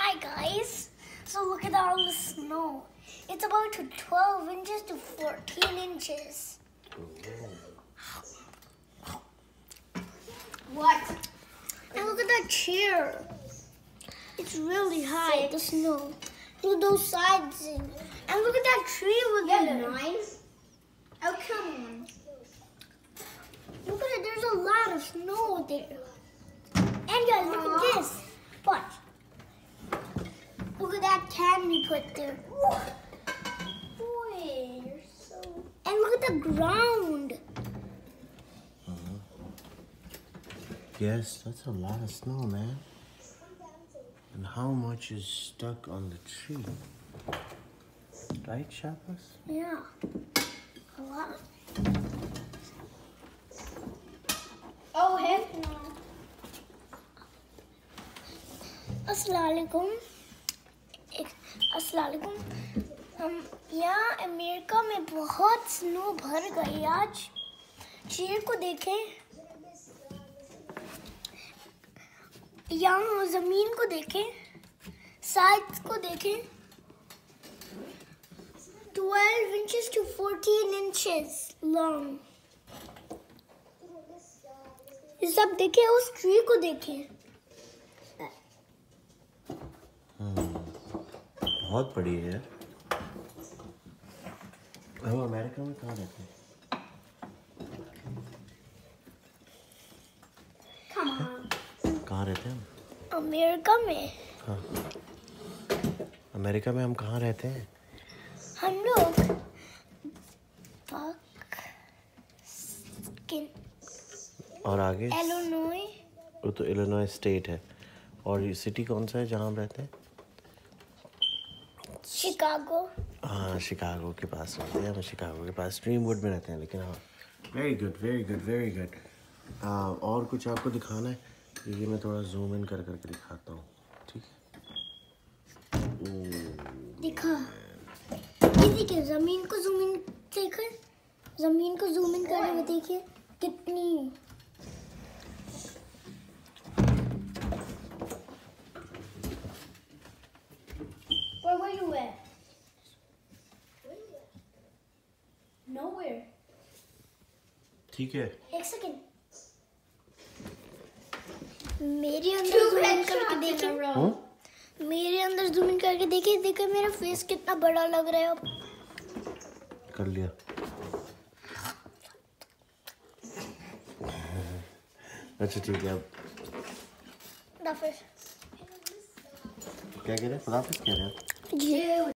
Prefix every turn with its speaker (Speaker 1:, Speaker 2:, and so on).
Speaker 1: Hi guys, so look at all the snow. It's about 12 inches to 14 inches. What? And look at that chair. It's really high, the snow. Look at those sides. And look at that tree with the 9. Oh, come on. Look at it, there's a lot of snow there. And guys, look at this. Watch. Look at that can we put there. Boy, you're so... And look at the ground.
Speaker 2: Yes, that's a lot of snow, man. And how much is stuck on the tree? Right, Shah Abbas?
Speaker 1: Yeah, a lot. Oh, heck no. अस्सलामुअलैकुम। यहाँ America में बहुत snow भर गई आज। शेर को देखें, यहाँ जमीन को देखें, साइड्स को देखें। 12 inches to 14 inches long। ये सब देखें, उस ट्री को देखें।
Speaker 2: बहुत बड़ी है यार। हम अमेरिका में कहाँ रहते हैं? कहाँ रहते हैं?
Speaker 1: अमेरिका में।
Speaker 2: हाँ। अमेरिका में हम कहाँ रहते हैं?
Speaker 1: हम लोग
Speaker 2: और आगे?
Speaker 1: इलिनॉय।
Speaker 2: वो तो इलिनॉय स्टेट है। और ये सिटी कौन सा है जहाँ हम रहते हैं?
Speaker 1: शिकागो।
Speaker 2: हाँ, शिकागो के पास रहते हैं। हम शिकागो के पास स्ट्रीमवुड में रहते हैं। लेकिन हाँ, very good, very good, very good. और कुछ आपको दिखाना है? ये मैं थोड़ा जूम इन कर करके दिखाता हूँ, ठीक है?
Speaker 1: दिखा। ये देखिए, जमीन को जूम इन देखिए, जमीन को जूम इन करके वो देखिए कितनी। Where were you at? Nowhere.
Speaker 2: ठीक है।
Speaker 1: एक सेकेंड। मेरे अंदर जूम इन करके देखिए। मेरे अंदर जूम इन करके देखिए, देखिए मेरा फेस कितना बड़ा लग रहा है अब।
Speaker 2: कर लिया। अच्छा ठीक है। अब
Speaker 1: खुदाफिज।
Speaker 2: क्या कह रहे हैं? खुदाफिज कह रहे हैं?
Speaker 1: जी।